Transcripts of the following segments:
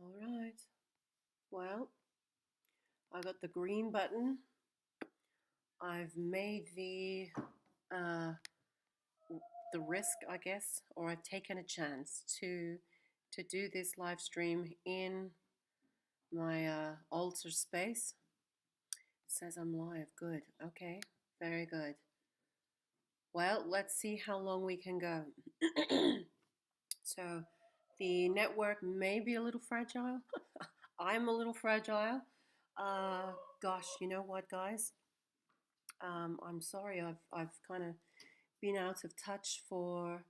All right. Well, I got the green button. I've made uh, the risk, I guess, or I've taken a chance to do this live stream in my altar space. It says I'm live. Good. Okay. Very good. Well, let's see how long we can go. So, the network may be a little fragile. I'm a little fragile. Gosh, you know what, guys? I'm sorry. I've kind of been out of touch for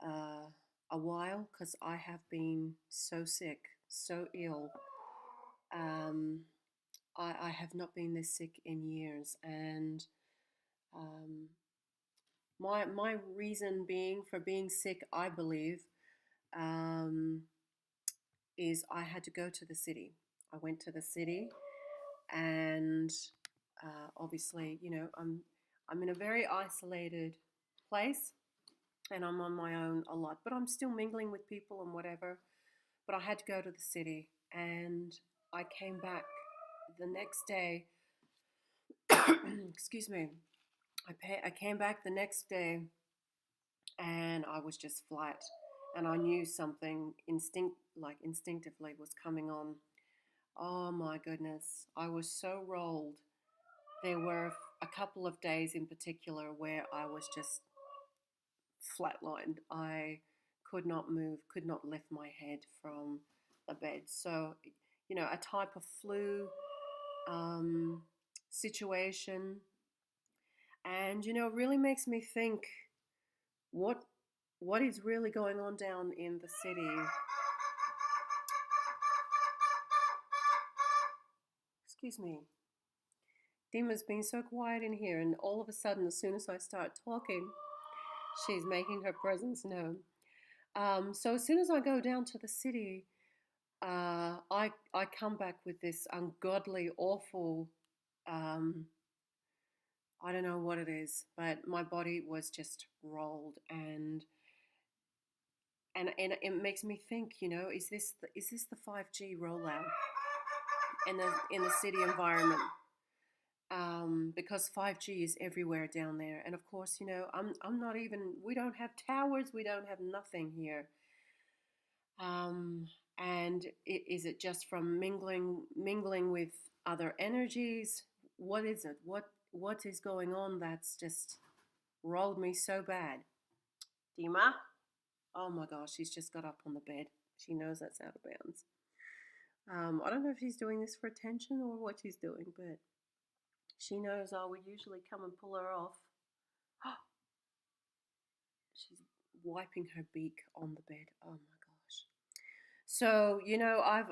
uh, a while because I have been so sick, so ill. Um, I have not been this sick in years, and um, my reason being for being sick, I believe, um, is I had to go to the city. I went to the city, and obviously, I'm in a very isolated place, and I'm on my own a lot, but I'm still mingling with people and whatever. But I had to go to the city, and I came back the next day. Excuse me. I came back the next day, and I was just flat, and I knew something instinctively was coming on. Oh my goodness, I was so rolled. There were a couple of days in particular where I was just flatlined. I could not move, could not lift my head from the bed. So, a type of flu situation. And, it really makes me think what what is really going on down in the city. Excuse me. Dima's been so quiet in here, and all of a sudden, as soon as I start talking, she's making her presence known. So as soon as I go down to the city, I come back with this ungodly, awful. Um, I don't know what it is, but my body was just rolled, and it makes me think. Is this the 5G rollout in the city environment? Because 5G is everywhere down there, and of course, I'm not even. We don't have towers. We don't have nothing here. Um, and is it just from mingling with other energies? What is it? What is going on that's just rolled me so bad? Dima? Oh my gosh, she's just got up on the bed. She knows that's out of bounds. I don't know if she's doing this for attention or what she's doing, but she knows I would usually come and pull her off. She's wiping her beak on the bed. Oh my gosh. So,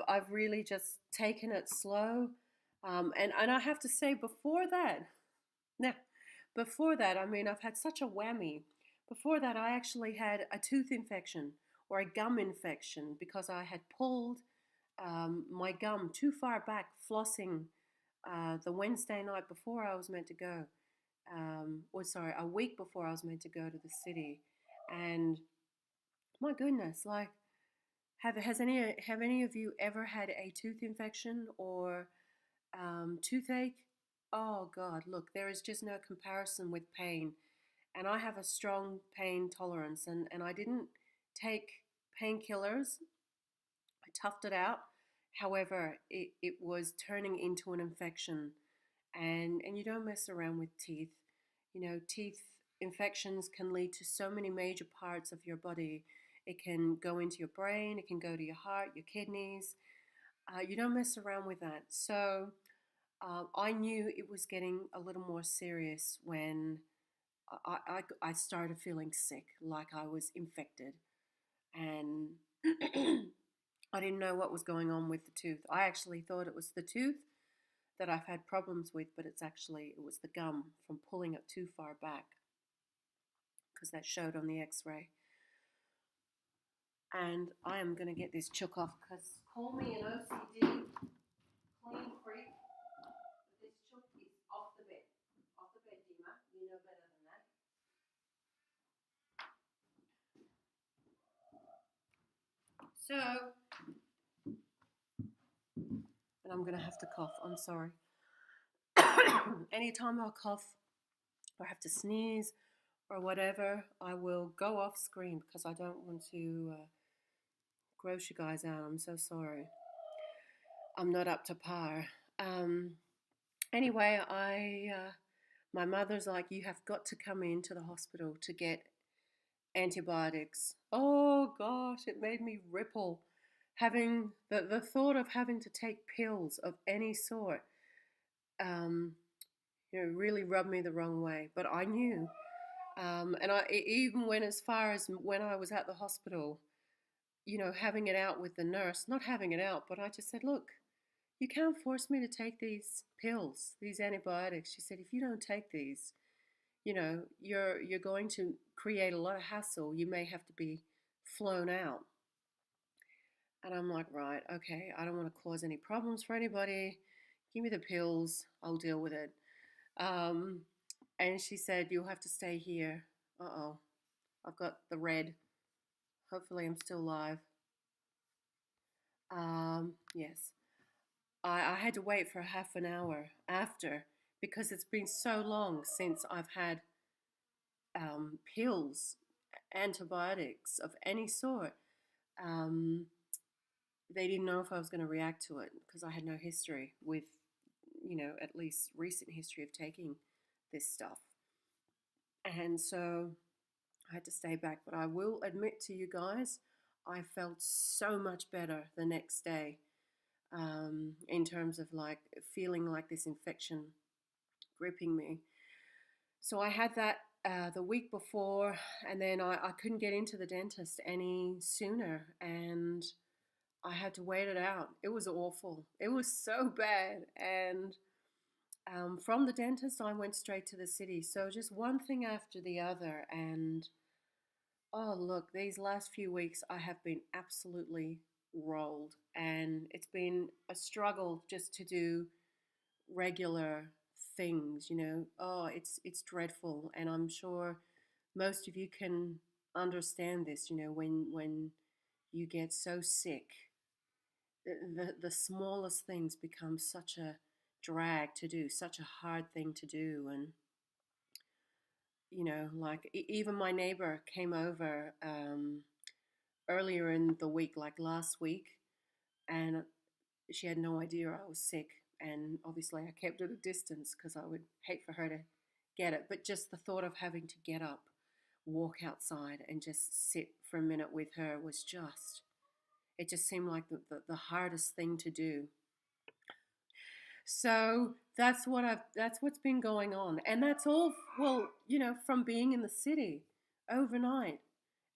I've really just taken it slow. And I have to say, before that, I mean, I've had such a whammy. Before that, I actually had a tooth infection or a gum infection because I had pulled my gum too far back flossing the Wednesday night before I was meant to go. A week before I was meant to go to the city. And my goodness, like, have any of you ever had a tooth infection or toothache? Oh God, look, there is just no comparison with pain. And I have a strong pain tolerance, and I didn't take painkillers. I toughed it out. However, it was turning into an infection. And you don't mess around with teeth. Teeth infections can lead to so many major parts of your body. It can go into your brain, it can go to your heart, your kidneys. You don't mess around with that. So I knew it was getting a little more serious when I started feeling sick, like I was infected. And I didn't know what was going on with the tooth. I actually thought it was the tooth that I've had problems with, but it was the gum from pulling it too far back because that showed on the x-ray. And I am going to get this chook off because call me an OCD clean freak, but this chook is off the bed. Off the bed, Dima. You know better than that. So, I'm gonna have to cough. I'm sorry. Anytime I cough or have to sneeze or whatever, I will go off screen because I don't want to gross you guys out. I'm so sorry. I'm not up to par. Um, anyway, my mother's like, you have got to come into the hospital to get antibiotics. Oh gosh, it made me ripple. Having the thought of having to take pills of any sort, um, really rubbed me the wrong way. But I knew, and I even went as far as when I was at the hospital, having it out with the nurse, not having it out, but I just said, look, you can't force me to take these pills, these antibiotics. She said, if you don't take these, you're going to create a lot of hassle. You may have to be flown out. And I'm like, right, okay, I don't want to cause any problems for anybody. Give me the pills, I'll deal with it. Um, and she said, you'll have to stay here. Uh-oh, I've got the red. Hopefully I'm still live. Yes. I had to wait for half an hour after because it's been so long since I've had pills, antibiotics of any sort. Um, they didn't know if I was going to react to it because I had no history with, at least recent history of taking this stuff. And so I had to stay back. But I will admit to you guys, I felt so much better the next day, in terms of like feeling like this infection gripping me. So I had that the week before, and then I couldn't get into the dentist any sooner, and I had to wait it out. It was awful. It was so bad. And from the dentist, I went straight to the city. So just one thing after the other. And oh, look, these last few weeks, I have been absolutely rolled. And it's been a struggle just to do regular things. Oh, it's dreadful. And I'm sure most of you can understand this, when you get so sick, the smallest things become such a drag to do, such a hard thing to do. And like even my neighbor came over earlier in the week, like last week, and she had no idea I was sick. And obviously I kept at a distance because I would hate for her to get it. But just the thought of having to get up, walk outside, and just sit for a minute with her was just, it just seemed like the hardest thing to do. So that's what's been going on. And that's all, well, from being in the city overnight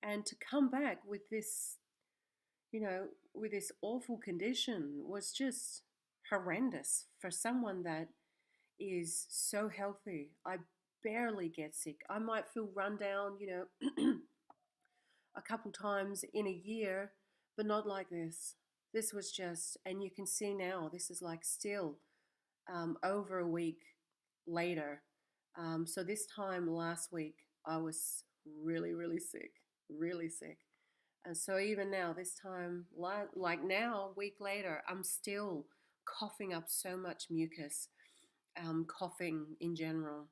and to come back with this, with this awful condition was just horrendous for someone that is so healthy. I barely get sick. I might feel run down, a couple times in a year, but not like this. This was just, and you can see now, this is like still over a week later. So this time last week, I was really, really sick, really sick. And so even now, this time, like now, a week later, I'm still coughing up so much mucus, coughing in general.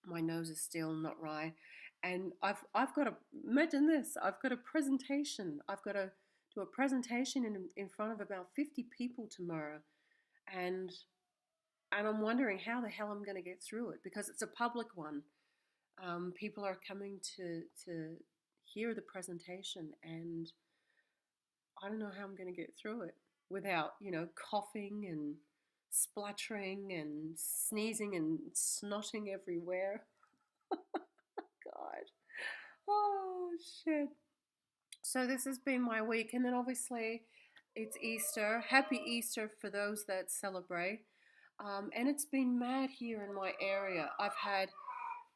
My nose is still not right. And I've got to, imagine this, I've got a presentation. I've got to do a presentation in front of about 50 people tomorrow. And I'm wondering how the hell I'm going to get through it because it's a public one. People are coming to hear the presentation, and I don't know how I'm going to get through it without, coughing and spluttering and sneezing and snotting everywhere. God. Oh, shit. So this has been my week, and then obviously it's Easter. Happy Easter for those that celebrate. And it's been mad here in my area. I've had,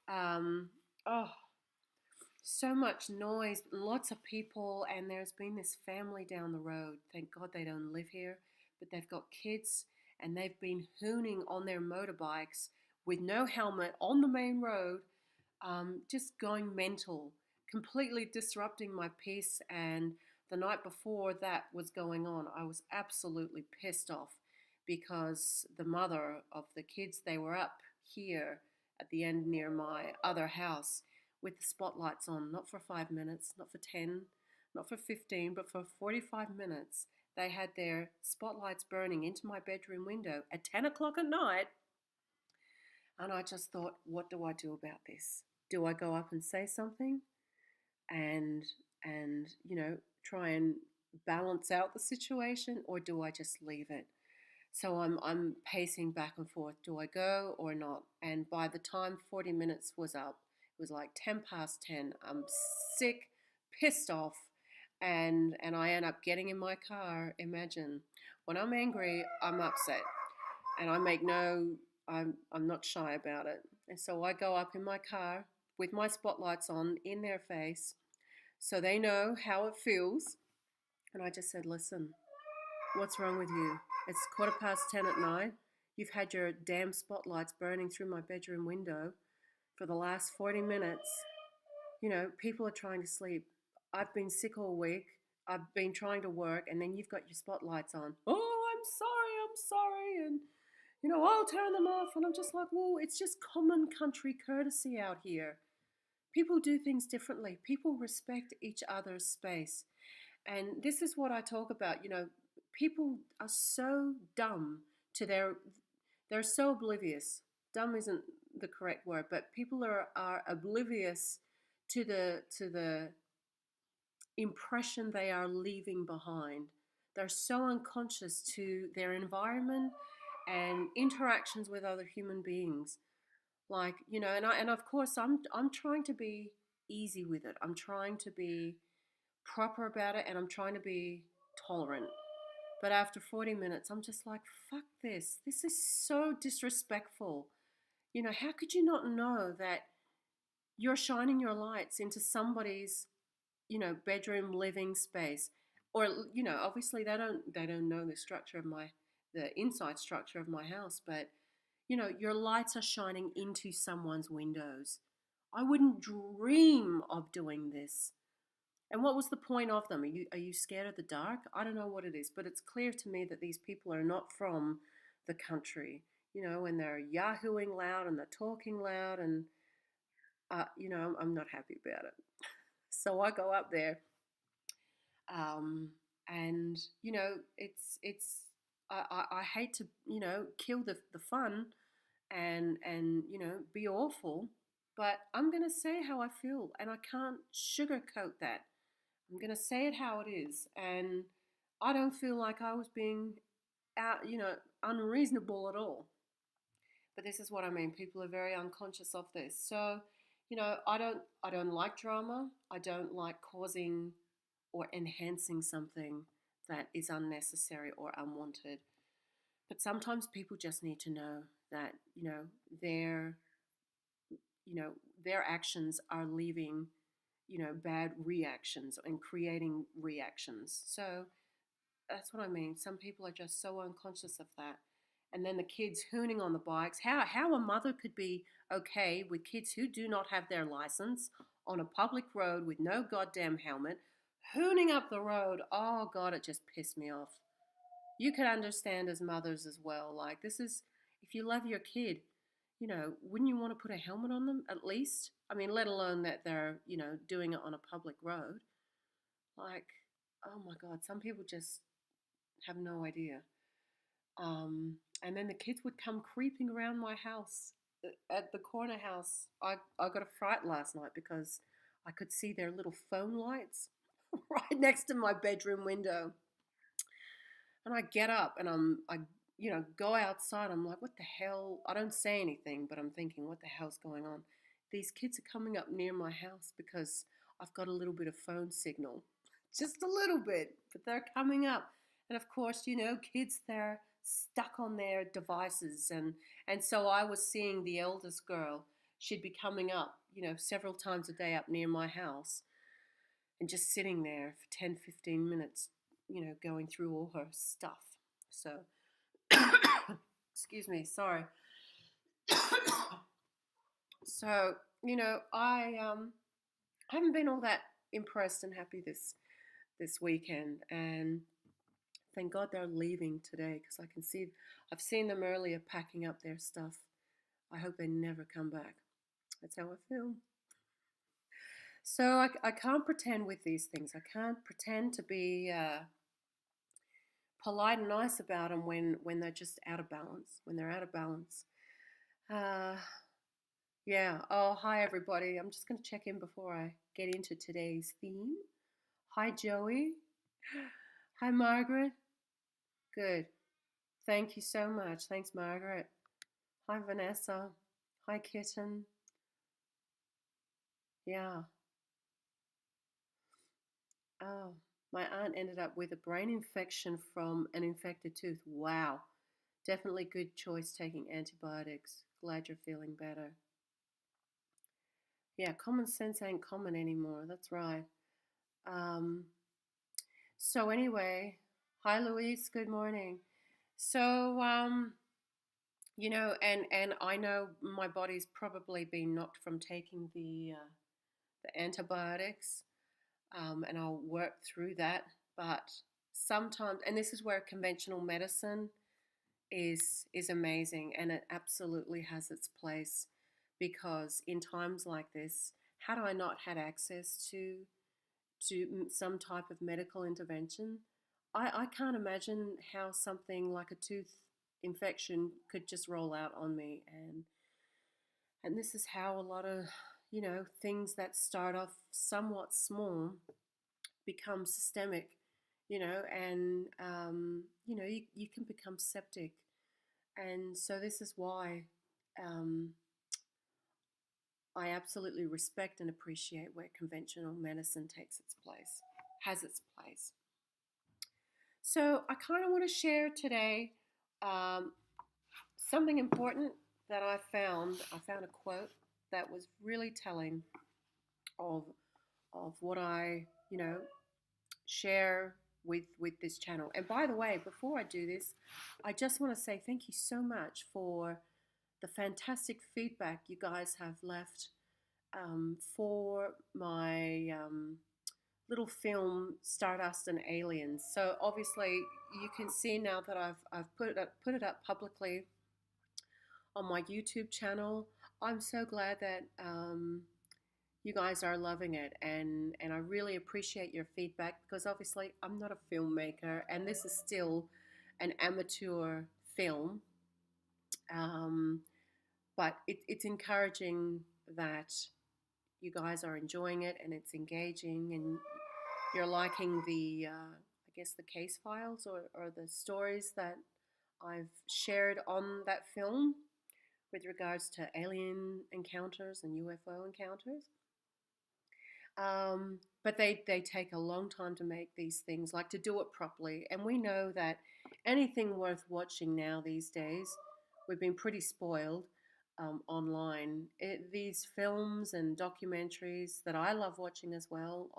oh, so much noise, lots of people, and there's been this family down the road. Thank God they don't live here, but they've got kids, and they've been hooning on their motorbikes with no helmet on the main road, just going mental, completely disrupting my peace. And the night before that was going on, I was absolutely pissed off because the mother of the kids, they were up here at the end near my other house with the spotlights on, not for 5 minutes, not for 10, not for 15, but for 45 minutes. They had their spotlights burning into my bedroom window at 10 o'clock at night. And I just thought, what do I do about this? Do I go up and say something and try and balance out the situation, or do I just leave it? So I'm pacing back and forth. Do I go or not? And by the time 40 minutes was up, it was like 10 past 10. I'm sick, pissed off, and I end up getting in my car. Imagine, when I'm angry, I'm upset, and I'm not shy about it. And so I go up in my car with my spotlights on in their face, so they know how it feels. And I just said, listen, what's wrong with you? It's 10:15 at night. You've had your damn spotlights burning through my bedroom window for the last 40 minutes. People are trying to sleep. I've been sick all week. I've been trying to work, and then you've got your spotlights on. Oh, I'm sorry. And, I'll turn them off. And I'm just like, well, it's just common country courtesy out here. People do things differently. People respect each other's space. And this is what I talk about. People are so dumb they're so oblivious. Dumb isn't the correct word, but people are oblivious to the impression they are leaving behind. They're so unconscious to their environment and interactions with other human beings. And of course I'm trying to be easy with it. I'm trying to be proper about it, and I'm trying to be tolerant. But after 40 minutes, I'm just like, fuck this. This is so disrespectful. How could you not know that you're shining your lights into somebody's, bedroom living space? Or, obviously they don't know the inside structure of my house, but your lights are shining into someone's windows. I wouldn't dream of doing this. And what was the point of them? Are you scared of the dark? I don't know what it is, but it's clear to me that these people are not from the country. And they're yahooing loud and they're talking loud, and I'm not happy about it. So I go up there, and it's I hate to kill the fun and be awful, but I'm gonna say how I feel, and I can't sugarcoat that. I'm going to say it how it is. And I don't feel like I was being unreasonable at all. But this is what I mean. People are very unconscious of this. So, I don't like drama. I don't like causing or enhancing something that is unnecessary or unwanted. But sometimes people just need to know that, their their actions are leaving bad reactions and creating reactions. So that's what I mean. Some people are just so unconscious of that. And then the kids hooning on the bikes. How a mother could be okay with kids who do not have their license on a public road with no goddamn helmet, hooning up the road. Oh God, it just pissed me off. You can understand as mothers as well. Like, this is, if you love your kid, wouldn't you want to put a helmet on them at least? I mean, let alone that they're, doing it on a public road. Like, oh my God, some people just have no idea. And then the kids would come creeping around my house, at the corner house. I got a fright last night because I could see their little phone lights right next to my bedroom window. And I get up and I go outside. I'm like, what the hell? I don't say anything, but I'm thinking, what the hell's going on? These kids are coming up near my house because I've got a little bit of phone signal. Just a little bit, but they're coming up. And of course, kids, they're stuck on their devices. And so I was seeing the eldest girl. She'd be coming up, several times a day up near my house and just sitting there for 10, 15 minutes, going through all her stuff. So, excuse me, sorry. So, I haven't been all that impressed and happy this weekend. And Thank God they're leaving today because I've seen them earlier packing up their stuff. I hope they never come back. That's how I feel. So I can't pretend with these things. I can't pretend to be polite and nice about them when they're just out of balance. When they're out of balance. Uh, yeah. Oh, hi everybody. I'm just going to check in before I get into today's theme. Hi Joey. Hi Margaret. Good. Thank you so much. Thanks Margaret. Hi Vanessa. Hi Kitten. Yeah. Oh, my aunt ended up with a brain infection from an infected tooth. Wow. Definitely good choice taking antibiotics. Glad you're feeling better. Yeah, common sense ain't common anymore. That's right. Um, so anyway, hi Louise. Good morning. So and I know my body's probably been knocked from taking the antibiotics, and I'll work through that. But sometimes, and this is where conventional medicine is amazing, and it absolutely has its place because in times like this, had I not had access to some type of medical intervention, I can't imagine how something like a tooth infection could just roll out on me, and this is how a lot of things that start off somewhat small become systemic, and you can become septic. And so this is why um, I absolutely respect and appreciate where conventional medicine takes its place, has its place. So I kind of want to share today um, something important that I found. I found a quote that was really telling of what I share with this channel. And by the way, before I do this, I just want to say thank you so much for the fantastic feedback you guys have left for my little film Stardust and Aliens. So obviously you can see now that I've put it up publicly on my YouTube channel. I'm so glad that you guys are loving it, and I really appreciate your feedback because obviously I'm not a filmmaker and this is still an amateur film. Um, but it's encouraging that you guys are enjoying it and it's engaging and you're liking the I guess the case files or the stories that I've shared on that film with regards to alien encounters and UFO encounters. But they take a long time to make these things, like to do it properly. And we know that anything worth watching now these days, we've been pretty spoiled online. These films and documentaries that I love watching as well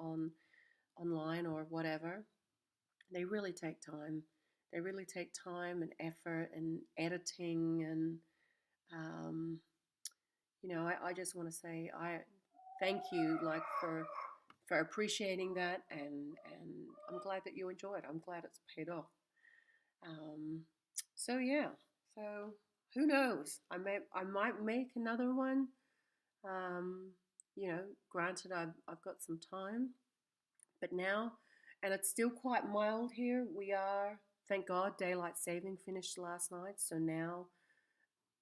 online or whatever, they really take time. They really take time and effort and editing and um, I just want to say I thank you like for appreciating that, and I'm glad that you enjoy it. I'm glad it's paid off. Um, so yeah, so who knows? I might make another one. Um, granted I've got some time, but now, and it's still quite mild here. We are, thank God, daylight saving finished last night, so now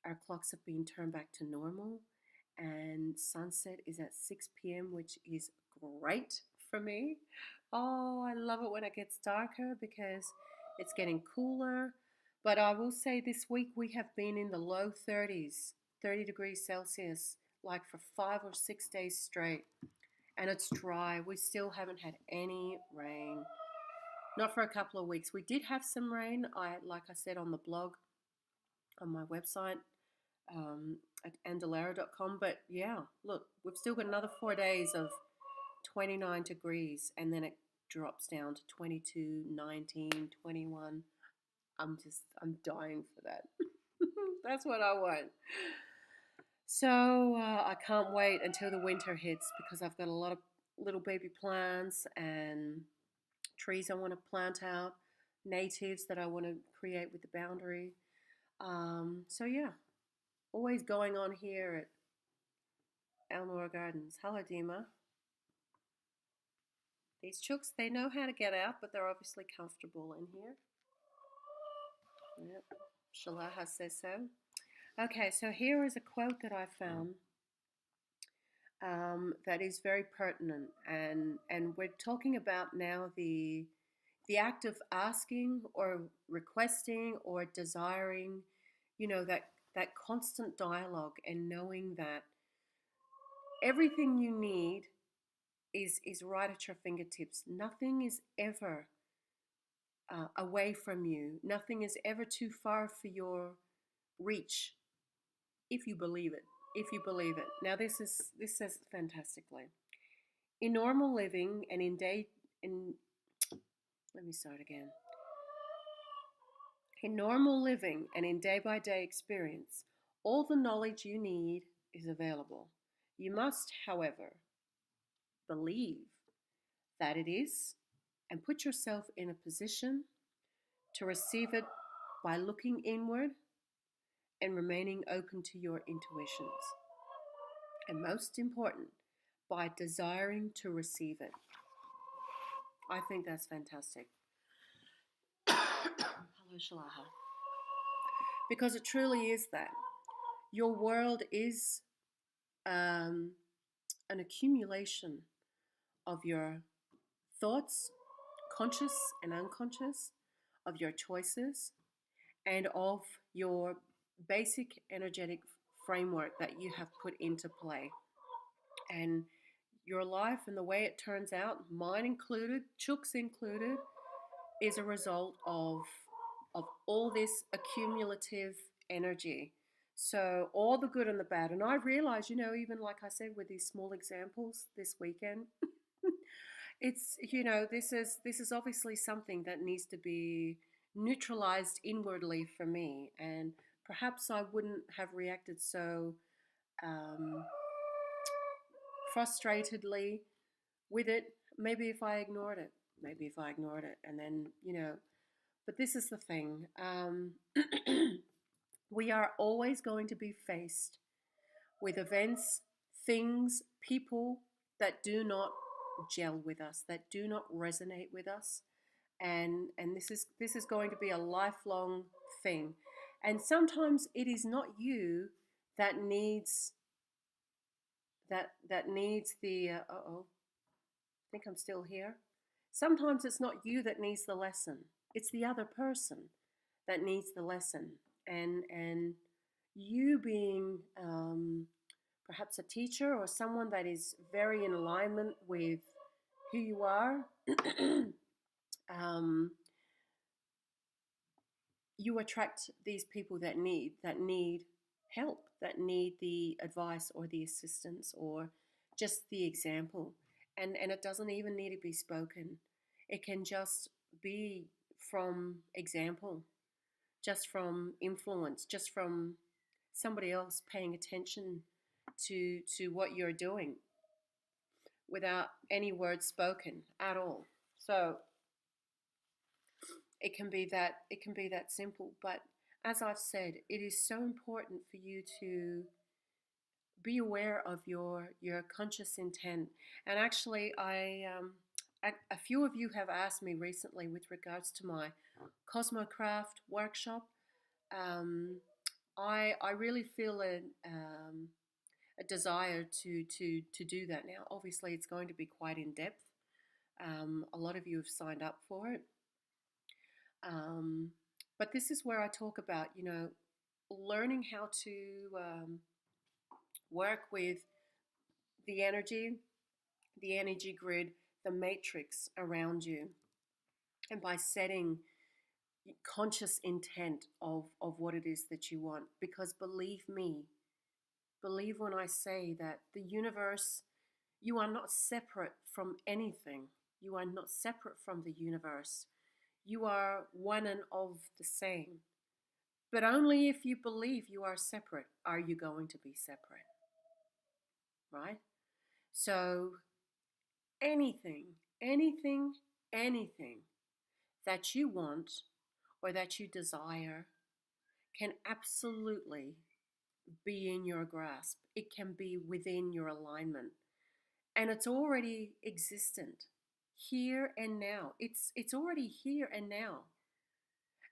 our clocks have been turned back to normal, and sunset is at 6 p.m., which is great for me. Oh, I love it when it gets darker because it's getting cooler. But I will say this week we have been in the low 30s, 30 degrees Celsius, like for 5 or 6 days straight. And it's dry. We still haven't had any rain. Not for a couple of weeks. We did have some rain, like I said on the blog, on my website, at Andulairah.com. But yeah, look, we've still got another 4 days of 29 degrees, and then it drops down to 22, 19, 21. I'm dying for that. That's what I want. So I can't wait until the winter hits because I've got a lot of little baby plants and trees I want to plant out. natives that I want to create with the boundary. So yeah, always going on here at Elmore Gardens. Hello, Dima. These chooks, they know how to get out, but they're obviously comfortable in here. Yep. Shalaha says so. Okay, so here is a quote that I found that is very pertinent, and we're talking about now the act of asking or requesting or desiring, that constant dialogue and knowing that everything you need is right at your fingertips. Nothing is ever away from you. Nothing is ever too far for your reach, if you believe it. If you believe it. Now this says it fantastically. In normal living and in let me start again. In normal living and in day-by-day experience, all the knowledge you need is available. You must, however, believe that it is and put yourself in a position to receive it by looking inward and remaining open to your intuitions. And most important, by desiring to receive it. I think that's fantastic. Hello, Shalaha. Because it truly is that. Your world is an accumulation of your thoughts, conscious and unconscious, of your choices, and of your basic energetic framework that you have put into play. And your life and the way it turns out, mine included, Chook's included, is a result of all this accumulative energy. So all the good and the bad. And I realize, even like I said with these small examples this weekend, it's, this is obviously something that needs to be neutralized inwardly for me. And perhaps I wouldn't have reacted so um, frustratedly with it, maybe if I ignored it. And then, but this is the thing. We are always going to be faced with events, things, people that do not gel with us, that do not resonate with us. And this is going to be a lifelong thing. And sometimes it is not you that needs the I think I'm still here. Sometimes it's not you that needs the lesson. It's the other person that needs the lesson. And you being perhaps a teacher or someone that is very in alignment with who you are, you attract these people that need help, that need the advice or the assistance or just the example. And it doesn't even need to be spoken. It can just be from example, just from influence, just from somebody else paying attention to what you're doing without any words spoken at all. So it can be that simple. But as I've said, it is so important for you to be aware of your conscious intent. And actually, a few of you have asked me recently with regards to my Cosmocraft workshop. I really feel a desire to do that now. Obviously, it's going to be quite in depth. A lot of you have signed up for it. But this is where I talk about, learning how to work with the energy grid, the matrix around you, and by setting conscious intent of what it is that you want. Because believe when I say that the universe, you are not separate from anything. You are not separate from the universe. You are one and of the same. But only if you believe you are separate are you going to be separate. Right? So anything that you want or that you desire can absolutely be in your grasp. It can be within your alignment. And it's already existent here and now. It's already here and now.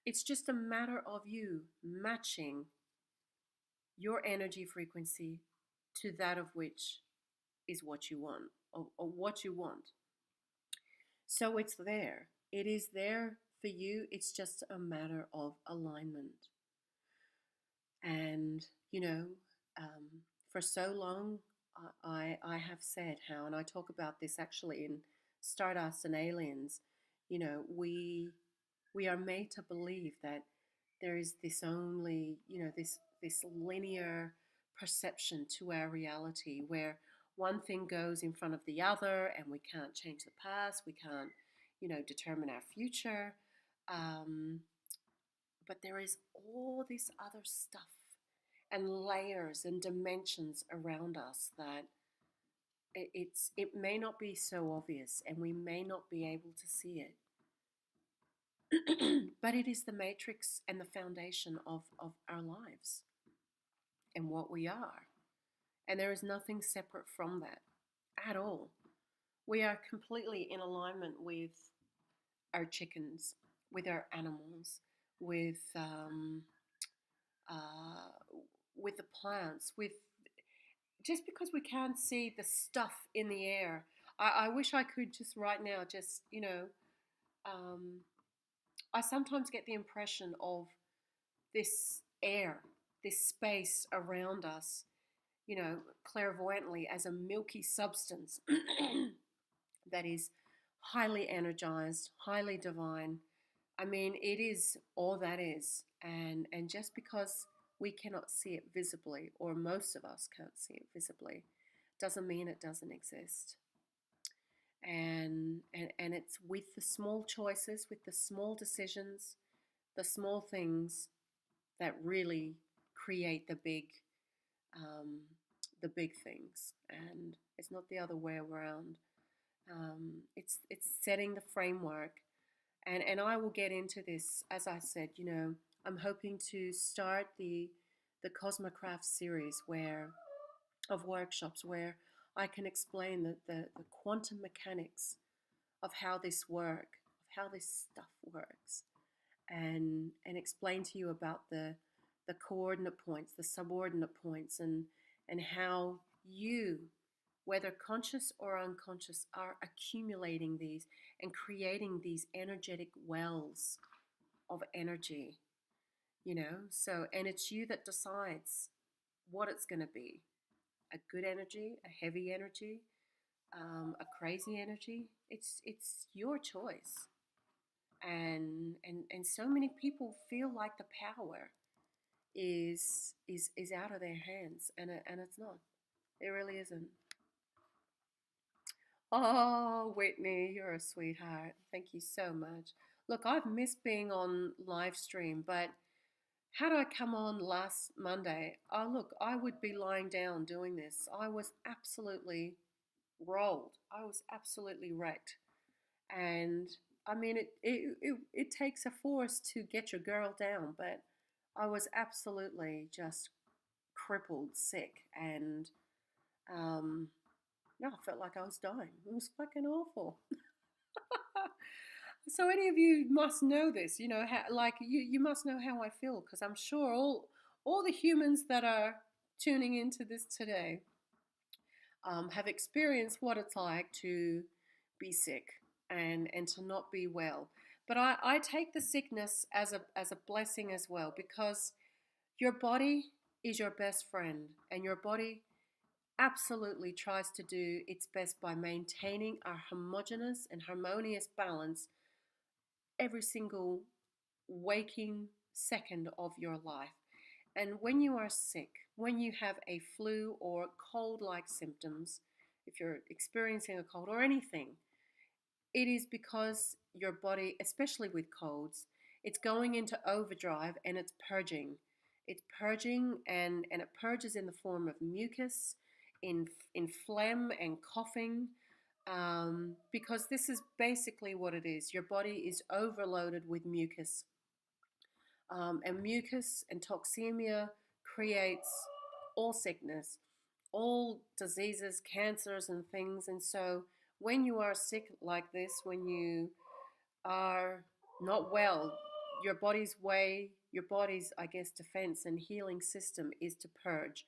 It's just a matter of you matching your energy frequency to that of which is what you want, or what you want. So it's there. It is there for you. It's just a matter of alignment. And, you know, for so long, I have said how, and I talk about this actually in Stardust and Aliens, you know, we are made to believe that there is this only, you know, this linear perception to our reality where one thing goes in front of the other and we can't change the past, we can't, you know, determine our future. Um, but there is all this other stuff and layers and dimensions around us that it may not be so obvious and we may not be able to see it. But it is the matrix and the foundation of our lives and what we are. And there is nothing separate from that at all. We are completely in alignment with our chickens, with our animals, uh, with the plants, with just because we can't see the stuff in the air. I wish I could just right now, just, you know, um, I sometimes get the impression of this air, this space around us, you know, clairvoyantly as a milky substance that is highly energized, highly divine. I mean, it is all that is. And just because we cannot see it visibly, or most of us can't see it visibly, doesn't mean it doesn't exist. And it's with the small choices, with the small decisions, the small things that really create um, the big things. And it's not the other way around. It's setting the framework, and I will get into this. As I said, you know, I'm hoping to start the Cosmocraft series where of workshops where I can explain the quantum mechanics of how this how this stuff works, and explain to you about the coordinate points, the subordinate points, and how you, whether conscious or unconscious, are accumulating these and creating these energetic wells of energy, you know. So, and it's you that decides what it's going to be: a good energy, a heavy energy, a crazy energy. It's your choice. And so many people feel like the power is out of their hands, and it's not. It really isn't. Oh, Whitney, you're a sweetheart. Thank you so much. Look, I've missed being on live stream, but had I come on last Monday, oh, look, I would be lying down doing this. I was absolutely rolled. I was absolutely wrecked. And I mean, it takes a force to get your girl down, but I was absolutely just crippled, sick, and um, yeah, I felt like I was dying. It was fucking awful. So any of you must know this, you know, how, like you must know how I feel, because I'm sure all the humans that are tuning into this today have experienced what it's like to be sick and to not be well. But I take the sickness as a blessing as well, because your body is your best friend, and your body absolutely tries to do its best by maintaining a homogeneous and harmonious balance every single waking second of your life. And when you are sick, when you have a flu or cold like symptoms, if you're experiencing a cold or anything, it is because your body, especially with colds, it's going into overdrive and it's purging. It's purging, and it purges in the form of mucus, in phlegm and coughing. because this is basically what it is. Your body is overloaded with mucus, and mucus and toxemia creates all sickness, all diseases, cancers, and things. And so, when you are sick like this, when you are not well, your body's, I guess, defense and healing system is to purge.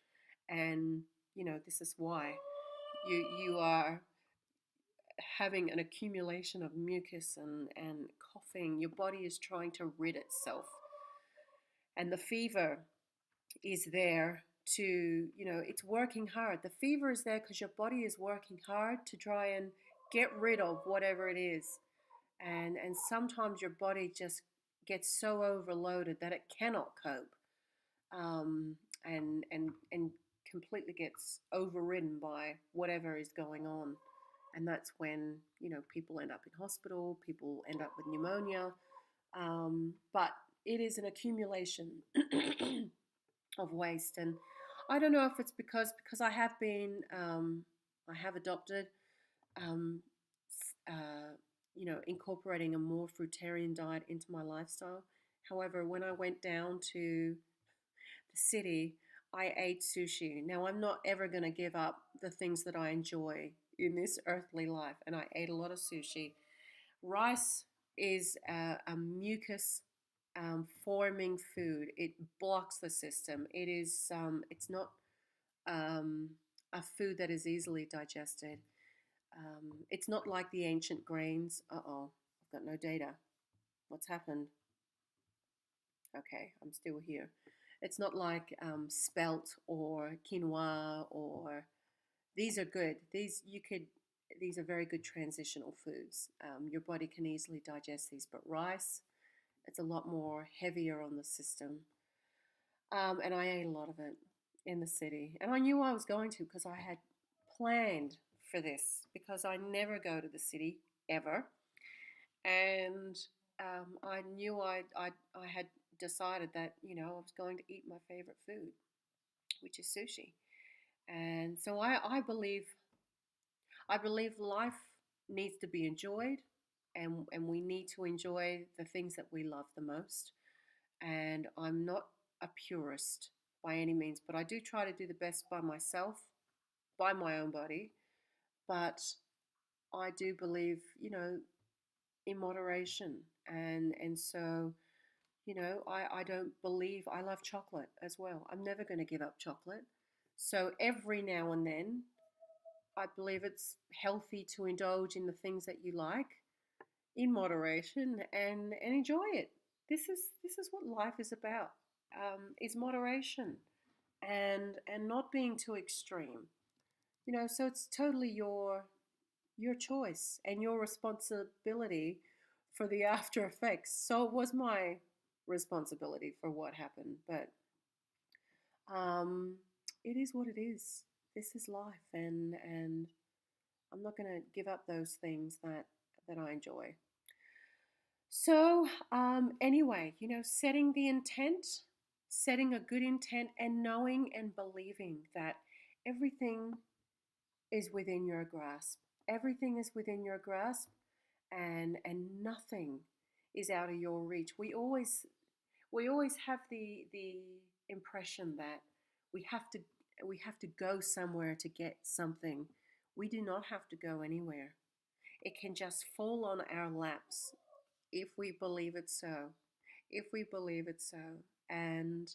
And, this is why you are having an accumulation of mucus and coughing. Your body is trying to rid itself. And the fever is there to, it's working hard. The fever is there because your body is working hard to try and get rid of whatever it is. And sometimes your body just gets so overloaded that it cannot cope, um, and completely gets overridden by whatever is going on. And that's when people end up in hospital, people end up with pneumonia, but it is an accumulation of waste. And I don't know if it's because I have adopted, um, incorporating a more fruitarian diet into my lifestyle. However, when I went down to the city, I ate sushi. Now, I'm not ever going to give up the things that I enjoy in this earthly life, and I ate a lot of sushi. Rice is a mucus forming food. It blocks the system. It's not um, a food that is easily digested. It's not like the ancient grains. Uh-oh, I've got no data. What's happened? Okay, I'm still here. It's not like spelt or quinoa, or these are good. These are very good transitional foods. Your body can easily digest these, but rice, it's a lot more heavier on the system. And I ate a lot of it in the city, and I knew I was going to because I had planned for this because I never go to the city ever, and I knew I had decided that I was going to eat my favorite food, which is sushi. And so I believe life needs to be enjoyed, and we need to enjoy the things that we love the most. And I'm not a purist by any means, but I do try to do the best by myself, by my own body. But I do believe, in moderation. And so, I don't believe I love chocolate as well. I'm never going to give up chocolate. So every now and then, I believe it's healthy to indulge in the things that you like in moderation and enjoy it. This is what life is about. Is moderation and not being too extreme. So it's totally your choice and your responsibility for the after effects. So it was my responsibility for what happened, but um, it is what it is. This is life, and I'm not going to give up those things that I enjoy. So anyway, setting the intent, setting a good intent, and knowing and believing that everything is within your grasp. Everything is within your grasp, and nothing is out of your reach. We always have the impression that we have to we have to go somewhere to get something. We do not have to go anywhere. It can just fall on our laps if we believe it so. If we believe it so. And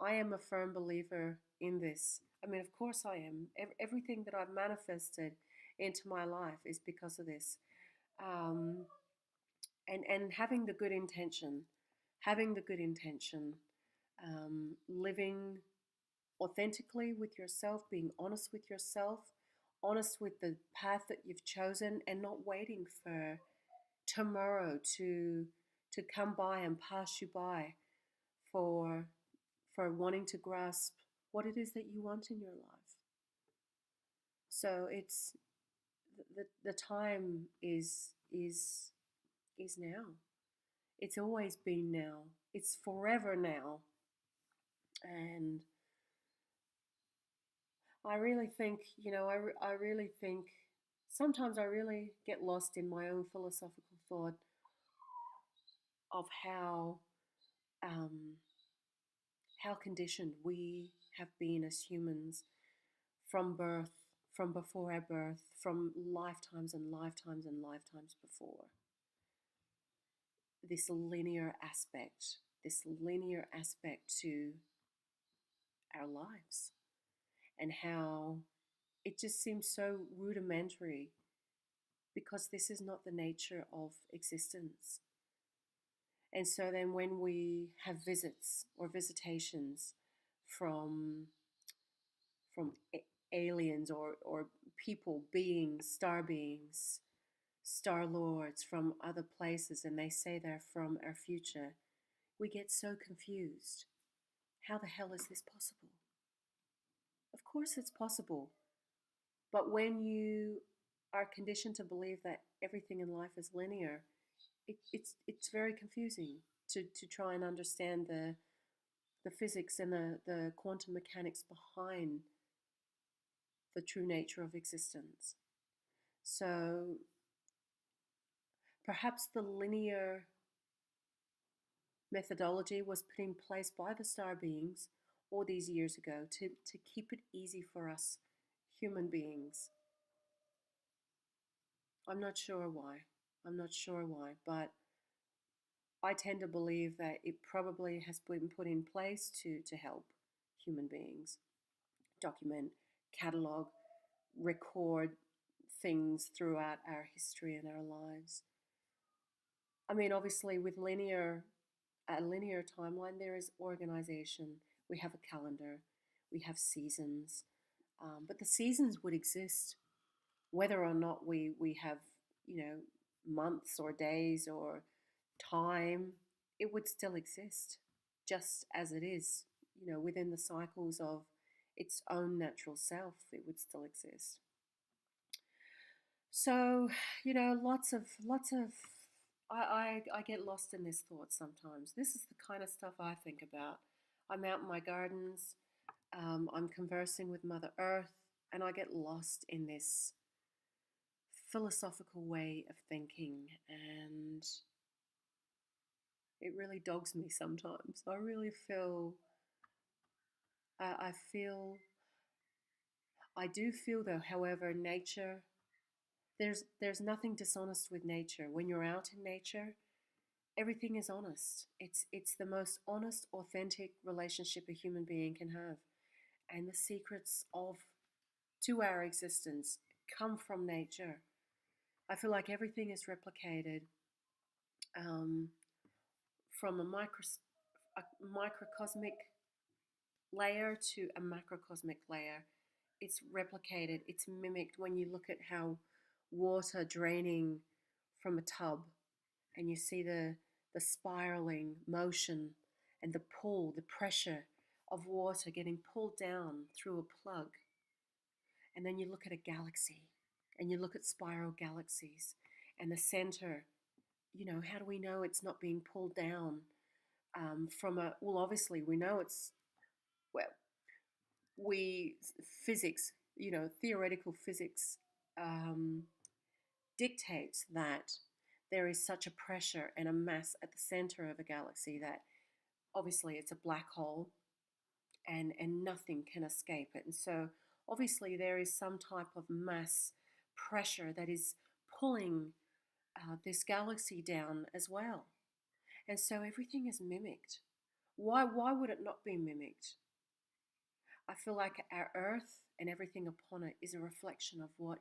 I am a firm believer in this. I mean, of course I am. Everything that I've manifested into my life is because of this. Um, and having the good intention, living authentically with yourself, being honest with yourself, honest with the path that you've chosen, and not waiting for tomorrow to come by and pass you by for wanting to grasp what it is that you want in your life. So it's the time is now. It's always been now. It's forever now. And I really think, I really think sometimes I really get lost in my own philosophical thought of um, how conditioned we have been as humans from birth, from before our birth, from lifetimes and lifetimes and lifetimes before. This linear aspect to our lives, and how it just seems so rudimentary because this is not the nature of existence. And so then when we have visits or visitations from from aliens or people, beings, star lords from other places, and they say they're from our future, we get so confused. How the hell is this possible? Of course it's possible. But when you are conditioned to believe that everything in life is linear, it's very confusing to try and understand the physics and the quantum mechanics behind the true nature of existence. So perhaps the linear methodology was put in place by the star beings all these years ago to keep it easy for us human beings. I'm not sure why. I'm not sure why, but I tend to believe that it probably has been put in place to help human beings document, catalog, record things throughout our history and our lives. I mean, obviously, with a linear timeline, there is organization. We have a calendar, we have seasons, but the seasons would exist whether or not we have, you know, months or days or time. It would still exist, just as it is, you know, within the cycles of its own natural self. It would still exist. So, you know, lots of I get lost in this thought sometimes. This is the kind of stuff I think about. I'm out in my gardens, I'm conversing with Mother Earth, and I get lost in this philosophical way of thinking, and it really dogs me sometimes. I really feel, I feel, I do feel though, however, nature, there's nothing dishonest with nature. When you're out in nature, everything is honest. It's the most honest, authentic relationship a human being can have. And the secrets of to our existence come from nature. I feel like everything is replicated um, from a microcosmic layer to a macrocosmic layer. It's replicated, it's mimicked when you look at how water draining from a tub and you see the spiraling motion and the pull, the pressure of water getting pulled down through a plug. And then you look at a galaxy and you look at spiral galaxies and the center, you know, how do we know it's not being pulled down from well, obviously we know it's, well, we, physics, you know, theoretical physics um, dictates that there is such a pressure and a mass at the center of a galaxy that obviously it's a black hole and nothing can escape it. And so obviously there is some type of mass pressure that is pulling this galaxy down as well. And so everything is mimicked. Why would it not be mimicked? I feel like our earth and everything upon it is a reflection of what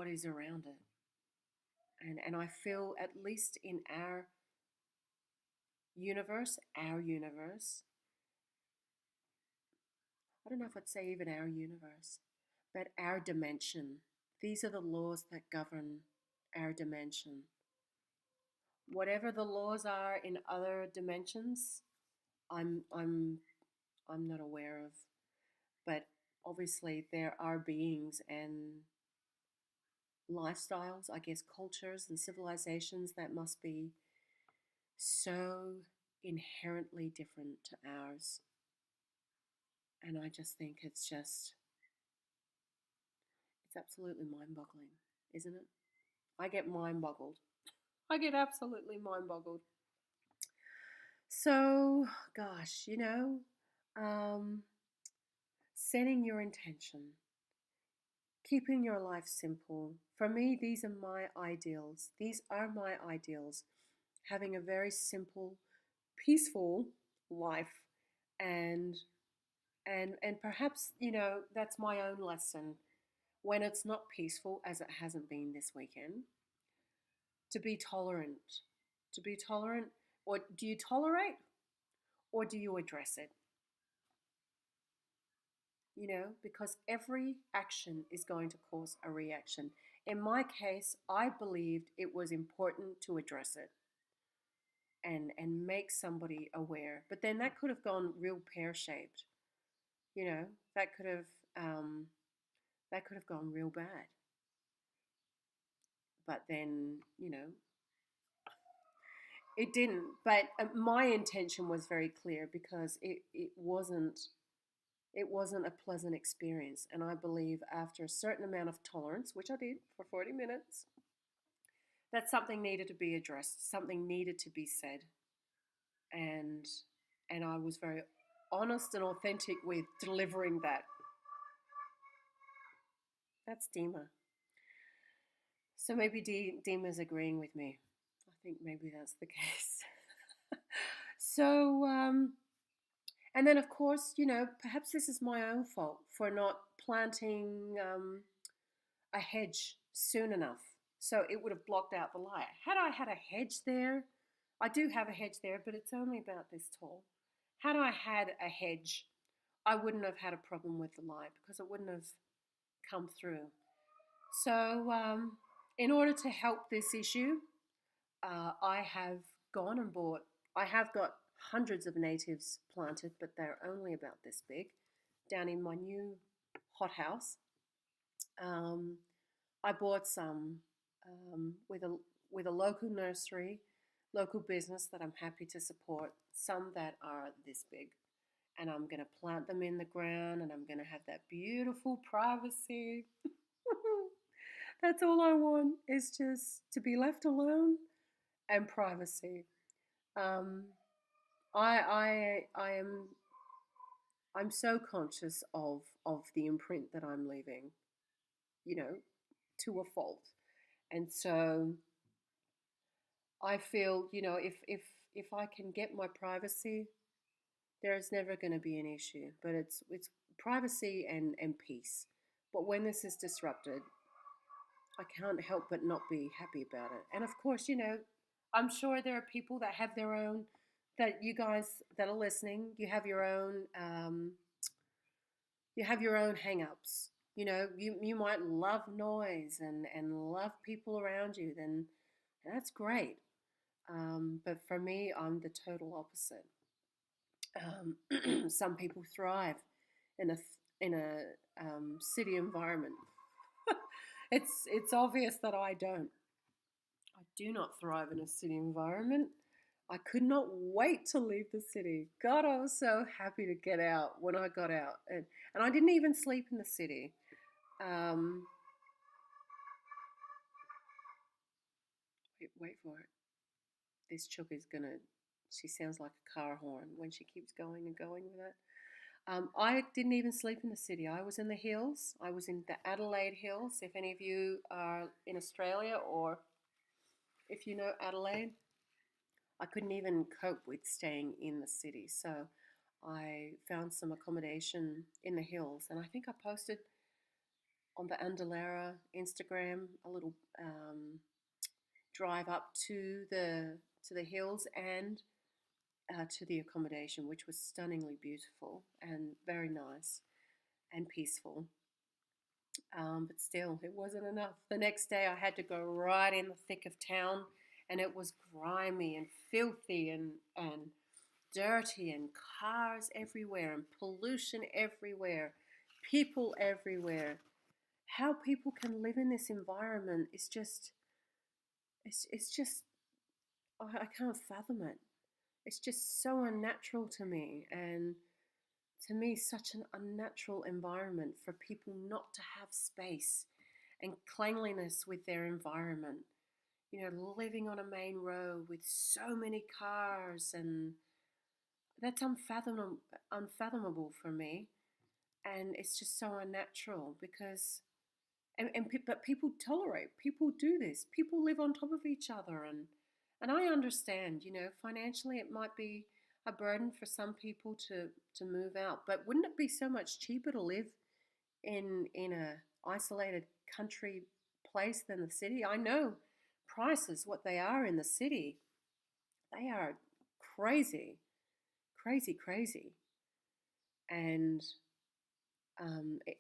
is around it. And I feel, at least in our universe, I don't know if I'd say even our universe, but our dimension. These are the laws that govern our dimension. Whatever the laws are in other dimensions, I'm I'm I'm not aware of. But obviously there are beings and lifestyles, I guess cultures and civilizations that must be so inherently different to ours. And I just think it's It's absolutely mind-boggling, isn't it? I get mind-boggled. I get absolutely mind-boggled. So, gosh, um, setting your intention, keeping your life simple. For me, these are my ideals. These are my ideals. Having a very simple, peaceful life, and and perhaps that's my own lesson when it's not peaceful, as it hasn't been this weekend. To be tolerant, to be tolerant, or do you tolerate, or do you address it? Because every action is going to cause a reaction. In my case, I believed it was important to address it and make somebody aware. But then that could have gone real pear-shaped. You know, that could have um, that could have gone real bad. But then, it didn't. But my intention was very clear because it wasn't a pleasant experience. And I believe after a certain amount of tolerance, which I did for 40 minutes, that something needed to be addressed, something needed to be said. And and I was very honest and authentic with delivering that. That's Dima. So maybe Dima's agreeing with me. I think maybe that's the case. So, and then of course, perhaps this is my own fault for not planting a hedge soon enough. So it would have blocked out the light. Had I had a hedge there, I do have a hedge there, but it's only about this tall. Had I had a hedge, I wouldn't have had a problem with the light because it wouldn't have come through. So, in order to help this issue, I have gone and bought, I have got hundreds of natives planted, but they're only about this big, down in my new hothouse. Um, I bought some with a local nursery, local business that I'm happy to support. Some that are this big, and I'm gonna plant them in the ground, and I'm gonna have that beautiful privacy. That's all I want is just to be left alone and privacy. Um, I am I'm so conscious of the imprint that I'm leaving, you know, to a fault. And so I feel, if I can get my privacy, there is never going to be an issue. But it's privacy and peace. But when this is disrupted, I can't help but not be happy about it. And of course, I'm sure there are people that have their own, that you guys that are listening, you have your own hang-ups. You might love noise and love people around you, then that's great. But for me, I'm the total opposite. Some people thrive in a city environment. It's obvious that I don't. I do not thrive in a city environment. I could not wait to leave the city. God, I was so happy to get out when I got out, and I didn't even sleep in the city. Um, wait for it. This chook is gonna. She sounds like a car horn when she keeps going and going with it. I didn't even sleep in the city. I was in the hills. I was in the Adelaide Hills. If any of you are in Australia or if you know Adelaide, I couldn't even cope with staying in the city. So I found some accommodation in the hills. And I think I posted on the Andulairah Instagram a little drive up to the hills and to the accommodation, which was stunningly beautiful and very nice and peaceful. But still, it wasn't enough. The next day, I had to go right in the thick of town, and it was grimy and filthy and dirty, and cars everywhere, and pollution everywhere, people everywhere. How people can live in this environment is just, it's just, I can't fathom it. It's just so unnatural to me, and to me, such an unnatural environment for people not to have space and cleanliness with their environment. Living on a main road with so many cars, and that's unfathomable for me. And it's just so unnatural because, but people tolerate, people do this, people live on top of each other. And I understand, financially it might be a burden for some people to move out, but wouldn't it be so much cheaper to live in a isolated country place than the city? I know prices, what they are in the city, they are crazy, crazy, crazy. And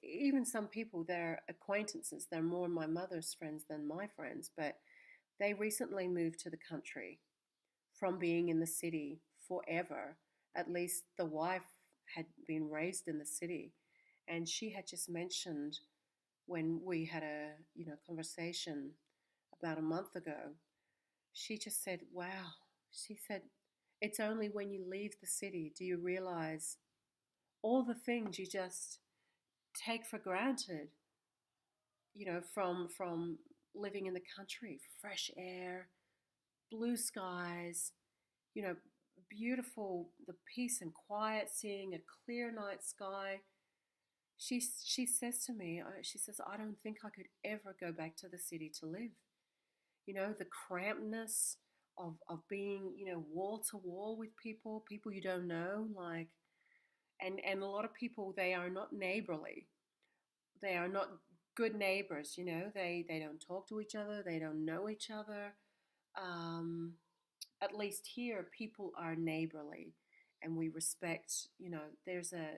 even some people, they're acquaintances, they're more my mother's friends than my friends, but they recently moved to the country from being in the city forever. At least the wife had been raised in the city, and she had just mentioned when we had a conversation about a month ago. She just said, "Wow," she said, "it's only when you leave the city do you realize all the things you just take for granted, from living in the country, fresh air, blue skies, you know, beautiful, the peace and quiet, seeing a clear night sky." She says to me, she says, "I don't think I could ever go back to the city to live. The crampedness of being, wall to wall with people you don't know, like, and a lot of people, they are not neighborly. They are not good neighbors. They don't talk to each other. They don't know each other. Um, at least here, people are neighborly, and we respect. There's a,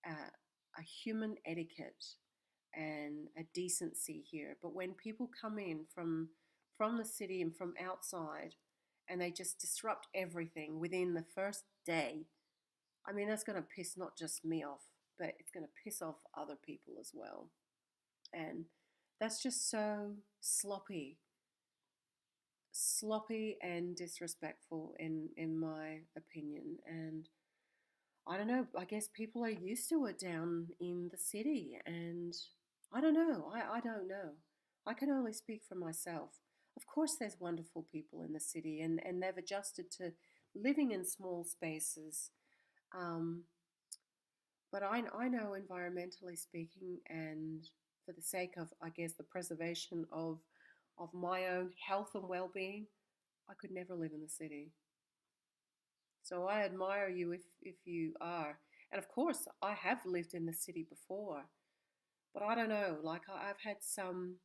a human etiquette and a decency here. But when people come in from the city and from outside, and they just disrupt everything within the first day, I mean, that's going to piss not just me off, but it's going to piss off other people as well. And that's just so sloppy and disrespectful in my opinion. And I don't know, I guess people are used to it down in the city, and I don't know. I don't know. I can only speak for myself. Of course, there's wonderful people in the city, and they've adjusted to living in small spaces. Um, but I know, environmentally speaking, and for the sake of, I guess, the preservation of my own health and well-being, I could never live in the city. So I admire you if you are. And of course, I have lived in the city before, but I don't know. Like I've had some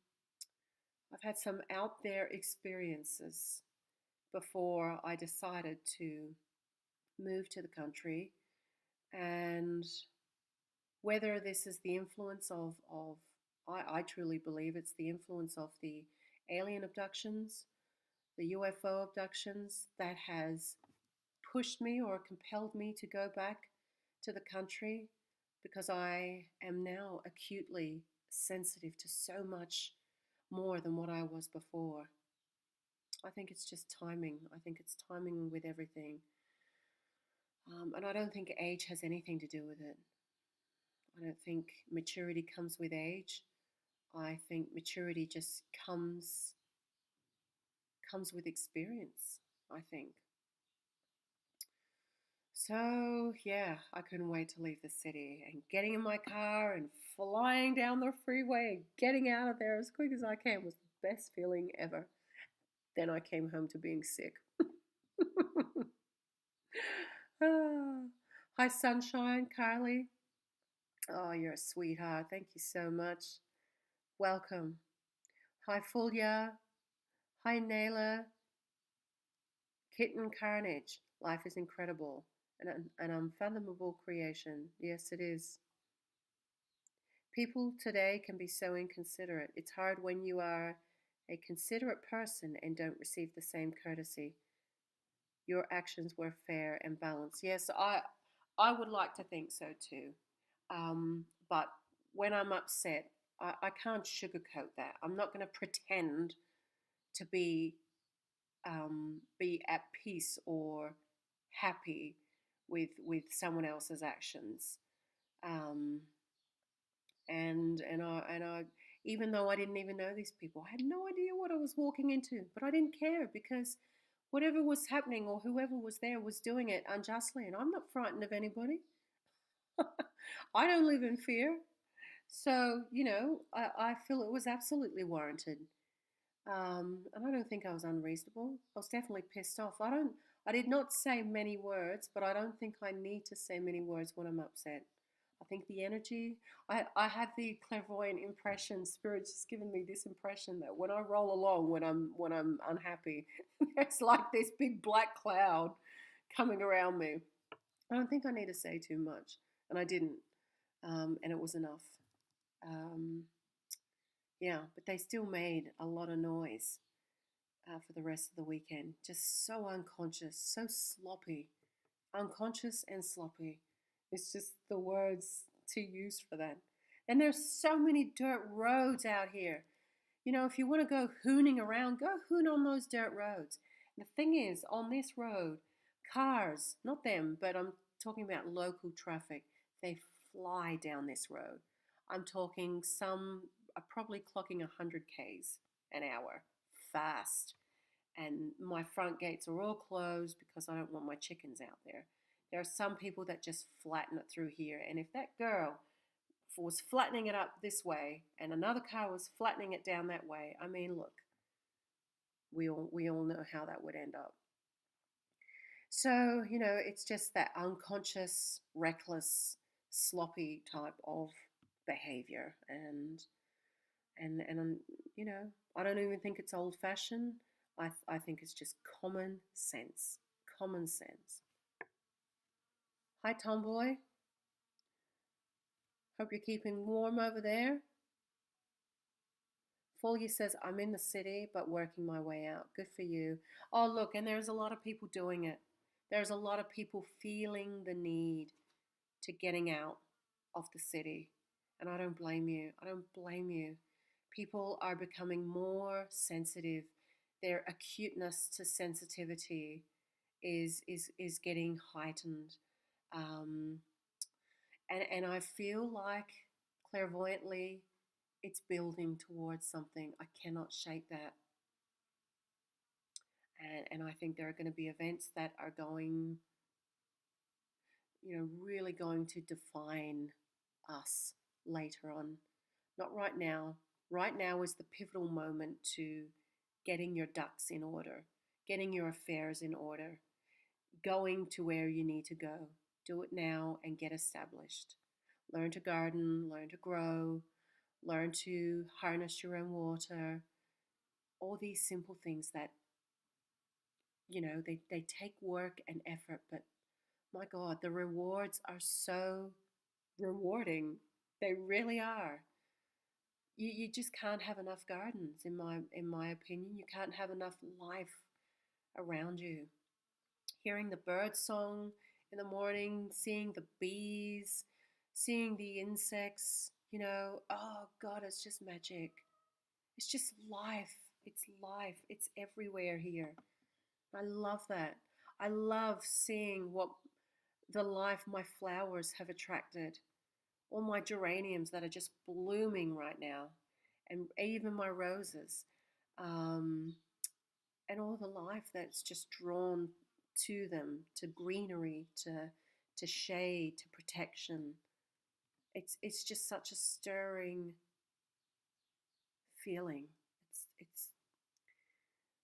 out there experiences before I decided to move to the country, and whether this is the influence of I truly believe it's the influence of the alien abductions, the UFO abductions, that has pushed me or compelled me to go back to the country, because I am now acutely sensitive to so much more than what I was before. I think it's just timing. I think it's timing with everything. And I don't think age has anything to do with it. I don't think maturity comes with age. I think maturity just comes with experience, I think. So, yeah, I couldn't wait to leave the city and getting in my car and flying down the freeway, getting out of there as quick as I can was the best feeling ever. Then I came home to being sick. Ah. Hi, Sunshine, Carly. Oh, you're a sweetheart. Thank you so much. Welcome. Hi, Fulya. Hi, Naila. Kitten Carnage. Life is incredible. An unfathomable creation. Yes, it is. People today can be so inconsiderate. It's hard when you are a considerate person and don't receive the same courtesy. Your actions were fair and balanced. Yes, I would like to think so too. But when I'm upset, I can't sugarcoat that. I'm not going to pretend to be at peace or happy with someone else's actions. Um, and I even though I didn't even know these people. I had no idea what I was walking into, but I didn't care because whatever was happening or whoever was there was doing it unjustly, and I'm not frightened of anybody. I don't live in fear. So, I feel it was absolutely warranted. And I don't think I was unreasonable. I was definitely pissed off. I did not say many words, but I don't think I need to say many words when I'm upset. I think the energy, I have the clairvoyant impression, Spirit's just given me this impression that when I roll along, when I'm unhappy, there's like this big black cloud coming around me. I don't think I need to say too much, and I didn't, and it was enough. Um, yeah, but they still made a lot of noise for the rest of the weekend. Just so unconscious, so sloppy. Unconscious and sloppy. It's just the words to use for that. And there's so many dirt roads out here. If you want to go hooning around, go hoon on those dirt roads. And the thing is, on this road, cars, not them, but I'm talking about local traffic, they fly down this road. I'm talking some are probably clocking 100 k's an hour, fast. And my front gates are all closed because I don't want my chickens out there. There are some people that just flatten it through here. And if that girl was flattening it up this way and another car was flattening it down that way, I mean, look, we all know how that would end up. So, it's just that unconscious, reckless, sloppy type of behavior. And you know, I don't even think it's old fashioned. I think it's just common sense. Common sense. Hi, Tomboy. Hope you're keeping warm over there. Folia says, I'm in the city but working my way out. Good for you. Oh, look, and there's a lot of people doing it. There's a lot of people feeling the need to getting out of the city. And I don't blame you. I don't blame you. People are becoming more sensitive. Their acuteness to sensitivity is getting heightened. Um, and I feel like clairvoyantly it's building towards something. I cannot shake that. And I think there are going to be events that are going, really going to define us later on. Not right now. Right now is the pivotal moment to getting your ducks in order, getting your affairs in order, going to where you need to go. Do it now and get established. Learn to garden, learn to grow, learn to harness your own water. All these simple things that, they take work and effort, but my God, the rewards are so rewarding. They really are. You just can't have enough gardens, in my opinion. You can't have enough life around you. Hearing the bird song in the morning, seeing the bees, seeing the insects, oh God, it's just magic. It's just life. It's life. It's everywhere here. I love that. I love seeing what the life my flowers have attracted. All my geraniums that are just blooming right now, and even my roses, um, and all the life that's just drawn to them, to greenery, to shade, to protection. It's just such a stirring feeling. It's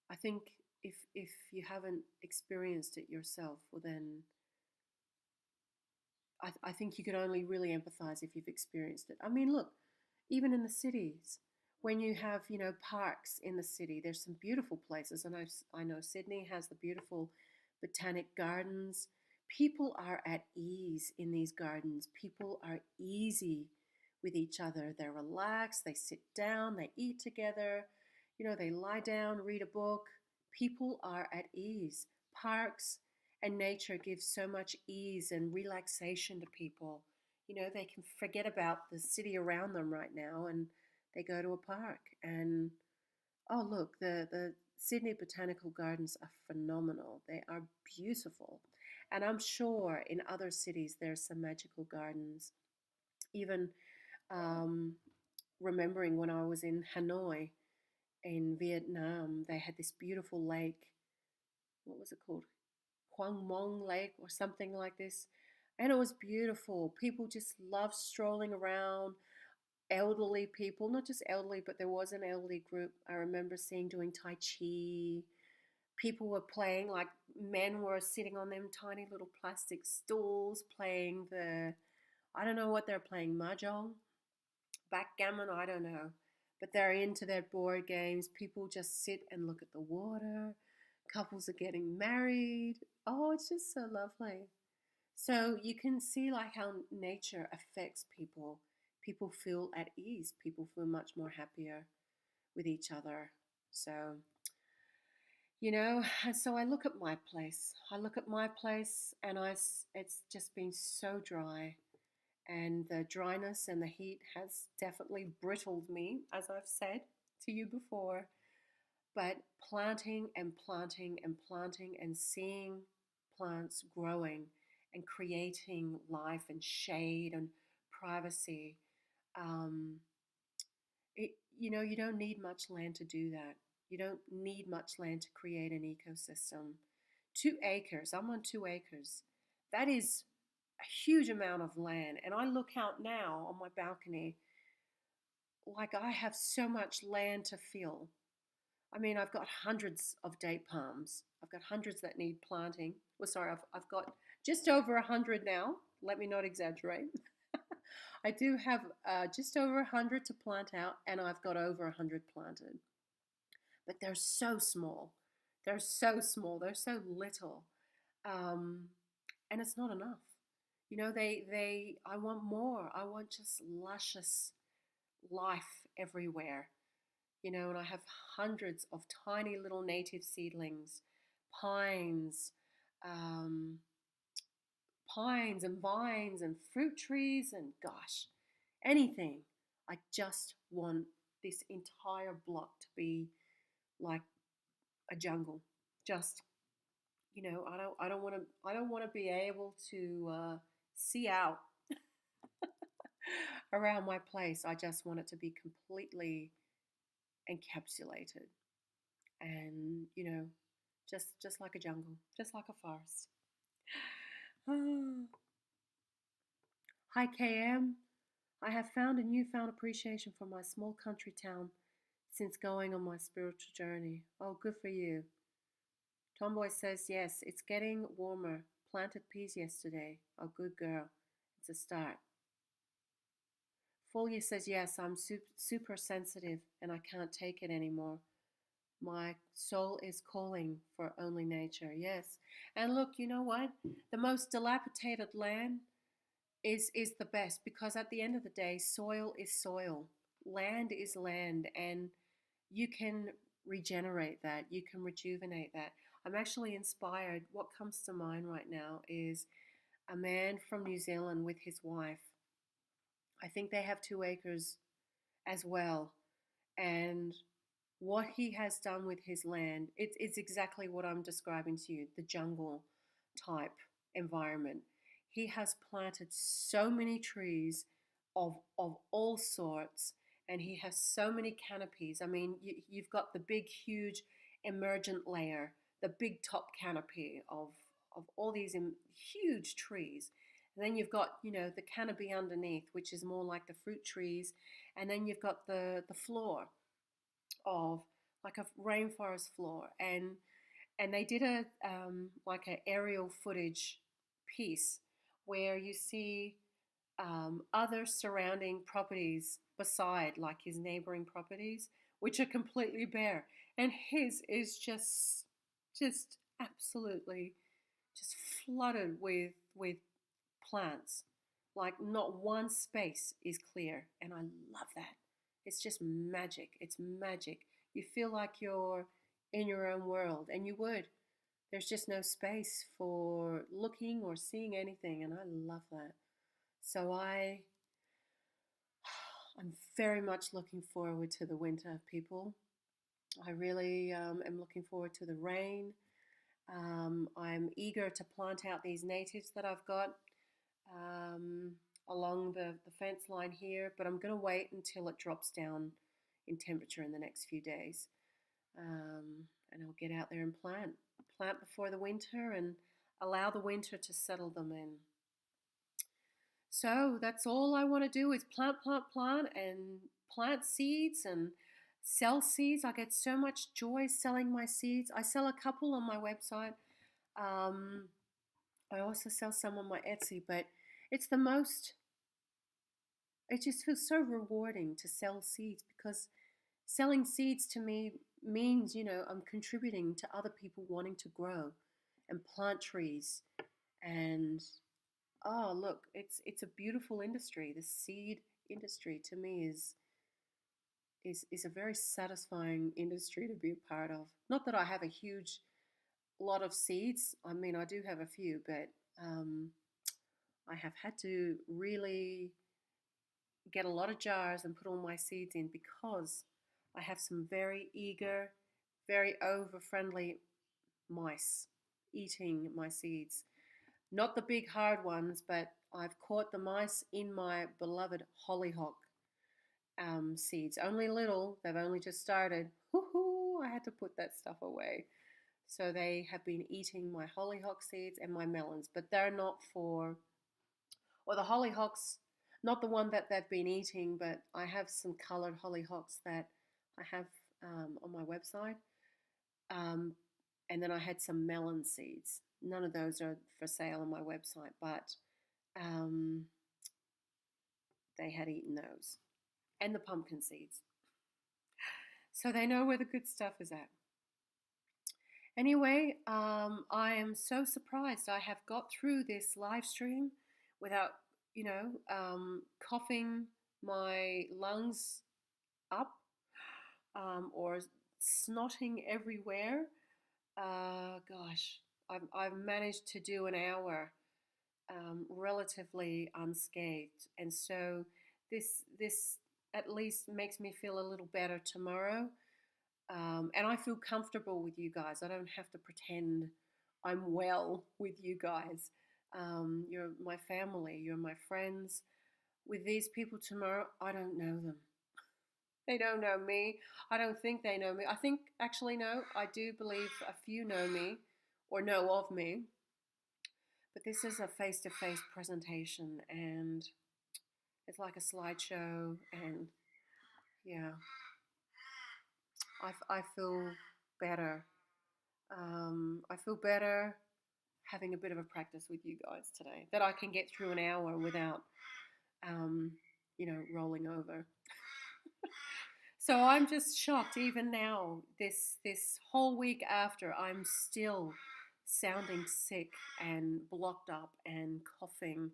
I think if you haven't experienced it yourself, well then I think you can only really empathize if you've experienced it. I mean, look, even in the cities, when you have, parks in the city, there's some beautiful places. And I know Sydney has the beautiful botanic gardens. People are at ease in these gardens. People are easy with each other. They're relaxed. They sit down. They eat together. They lie down, read a book. People are at ease. Parks and nature gives so much ease and relaxation to people. They can forget about the city around them right now and they go to a park. And oh, look, the Sydney Botanical Gardens are phenomenal. They are beautiful. And I'm sure in other cities there's some magical gardens. Even um, remembering when I was in Hanoi in Vietnam, they had this beautiful lake. What was it called? Quang Mong Lake or something like this. And it was beautiful. People just loved strolling around. Elderly people, not just elderly, but there was an elderly group I remember seeing doing Tai Chi. People were playing, like men were sitting on them tiny little plastic stools playing I don't know what they're playing, mahjong, backgammon, I don't know. But they're into their board games. People just sit and look at the water. Couples are getting married. Oh, it's just so lovely. So you can see like how nature affects people. People feel at ease. People feel much more happier with each other. So, and so I look at my place. I look at my place and it's just been so dry. And the dryness and the heat has definitely brittled me, as I've said to you before. But planting and planting and planting and seeing plants growing and creating life and shade and privacy, um, you don't need much land to do that. You don't need much land to create an ecosystem. 2 acres, I'm on 2 acres. That is a huge amount of land. And I look out now on my balcony like I have so much land to fill. I mean, I've got hundreds of date palms. I've got hundreds that need planting. Well, sorry, I've got just over 100 now. Let me not exaggerate. I do have just over 100 to plant out, and I've got over 100 planted. But they're so small. They're so small. They're so little, um, and it's not enough. I want more. I want just luscious life everywhere. And I have hundreds of tiny little native seedlings, pines, um, pines and vines and fruit trees and gosh, anything. I just want this entire block to be like a jungle. Just I don't want to be able to see out around my place. I just want it to be completely encapsulated and just like a jungle, just like a forest. Hi KM. I have found a newfound appreciation for my small country town since going on my spiritual journey. Oh, good for you. Tomboy says yes, it's getting warmer. Planted peas yesterday. Oh, good girl. It's a start. Folia says yes, I'm super sensitive and I can't take it anymore. My soul is calling for only nature. Yes. And look, you know what? The most dilapidated land is the best because at the end of the day, soil is soil. Land is land and you can regenerate that. You can rejuvenate that. I'm actually inspired. What comes to mind right now is a man from New Zealand with his wife. I think they have 2 acres as well. And what he has done with his land, it's exactly what I'm describing to you, the jungle type environment. He has planted so many trees of all sorts, and he has so many canopies. I mean, you've got the big, huge emergent layer, the big top canopy of all these huge trees. And then you've got, the canopy underneath, which is more like the fruit trees. And then you've got the floor of like a rainforest floor, and they did a like an aerial footage piece where you see other surrounding properties beside like his neighboring properties, which are completely bare, and his is just absolutely just flooded with plants. Like not one space is clear, and I love that. It's just magic. It's magic. You feel like you're in your own world, and you would. There's just no space for looking or seeing anything, and I love that. So I'm very much looking forward to the winter, people. I really am looking forward to the rain. I'm eager to plant out these natives that I've got. along the fence line here, but I'm going to wait until it drops down in temperature in the next few days. And I'll get out there and plant before the winter and allow the winter to settle them in. So that's all I want to do is plant, and plant seeds and sell seeds. I get so much joy selling my seeds. I sell a couple on my website. Um, I also sell some on my Etsy, but it's the most, it just feels so rewarding to sell seeds because selling seeds to me means, I'm contributing to other people wanting to grow and plant trees. And oh, look, it's a beautiful industry. The seed industry to me is a very satisfying industry to be a part of. Not that I have a huge lot of seeds. I mean, I do have a few, but I have had to really get a lot of jars and put all my seeds in because I have some very eager, very over friendly mice eating my seeds. Not the big hard ones, but I've caught the mice in my beloved hollyhock seeds. Only little, they've only just started. Woohoo! I had to put that stuff away. So they have been eating my hollyhock seeds and my melons, but they're not for, or the hollyhocks, not the one that they've been eating, but I have some colored hollyhocks that I have on my website. Um, and then I had some melon seeds. None of those are for sale on my website, but um, they had eaten those. And the pumpkin seeds. So they know where the good stuff is at. Anyway, I am so surprised I have got through this live stream without, coughing my lungs up or snotting everywhere. Gosh, I've managed to do an hour relatively unscathed, and so this at least makes me feel a little better tomorrow. And I feel comfortable with you guys. I don't have to pretend I'm well with you guys. You're my family. You're my friends. With these people tomorrow, I don't know them. They don't know me. I don't think they know me. I think, actually, no, I do believe a few know me or know of me. But this is a face to face presentation and it's like a slideshow. And yeah, I feel better. I feel better having a bit of a practice with you guys today that I can get through an hour without, um, rolling over. So I'm just shocked even now, this whole week after, I'm still sounding sick and blocked up and coughing.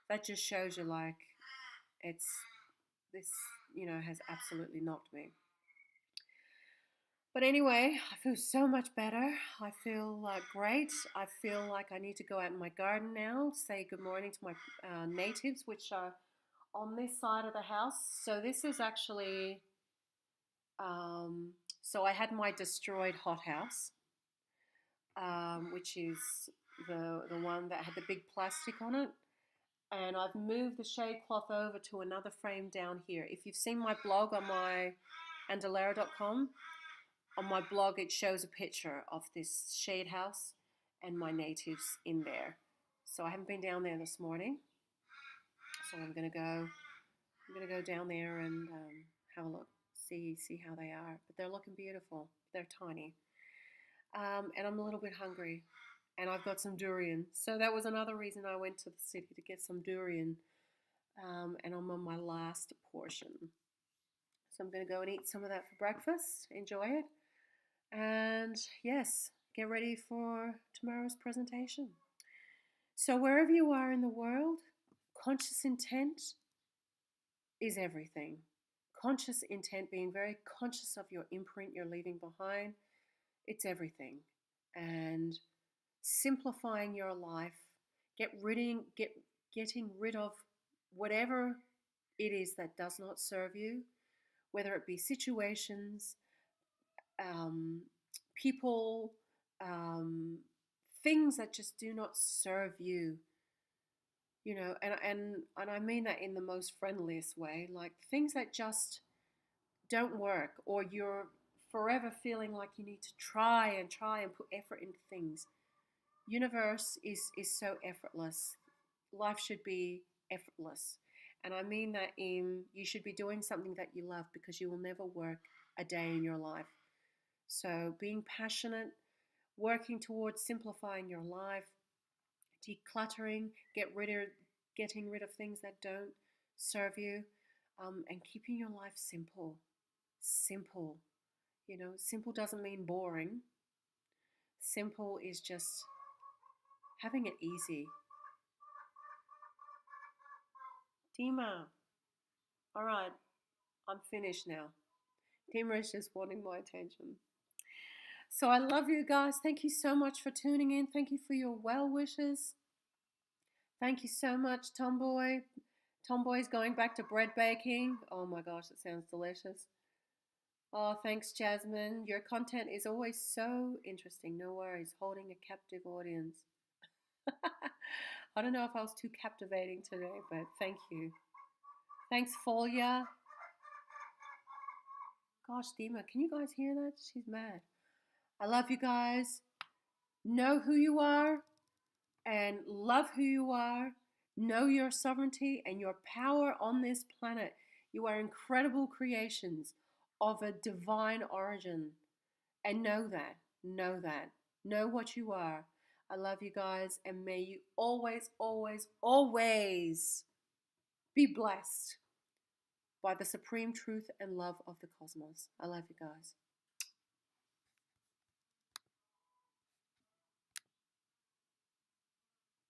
That just shows you like it's this, has absolutely knocked me. But anyway, I feel so much better. I feel great. I feel like I need to go out in my garden now, say good morning to my natives, which are on this side of the house. So this is actually, so I had my destroyed hothouse, which is the one that had the big plastic on it. And I've moved the shade cloth over to another frame down here. If you've seen my blog on my Andulairah.com, on my blog it shows a picture of this shade house and my natives in there. So I haven't been down there this morning. So I'm gonna go down there and have a look, see how they are. But they're looking beautiful. They're tiny. And I'm a little bit hungry. And I've got some durian. So that was another reason I went to the city to get some durian. And I'm on my last portion. So I'm going to go and eat some of that for breakfast. Enjoy it. And yes, get ready for tomorrow's presentation. So wherever you are in the world, conscious intent is everything. Conscious intent, being very conscious of your imprint you're leaving behind, it's everything. And simplifying your life, getting rid of whatever it is that does not serve you, whether it be situations, people, things that just do not serve you. you know, and I mean that in the most friendliest way, like things that just don't work, or you're forever feeling like you need to try and put effort into things. Universe is so effortless. Life should be effortless. And I mean that in you should be doing something that you love, because you will never work a day in your life. So being passionate, working towards simplifying your life, decluttering, getting rid of things that don't serve you, and keeping your life simple. Simple. You know, simple doesn't mean boring. Simple is just having it easy. Dima, all right, I'm finished now. Dima is just wanting my attention. So I love you guys. Thank you so much for tuning in. Thank you for your well wishes. Thank you so much, Tomboy. Tomboy's going back to bread baking. Oh my gosh, it sounds delicious. Oh, thanks, Jasmine. Your content is always so interesting. No worries. Holding a captive audience. I don't know if I was too captivating today, but thank you. Thanks, Folia. Gosh, Dima, can you guys hear that? She's mad. I love you guys. Know who you are and love who you are. Know your sovereignty and your power on this planet. You are incredible creations of a divine origin. And know that. Know that. Know what you are. I love you guys, and may you always, always, always be blessed by the supreme truth and love of the cosmos. I love you guys.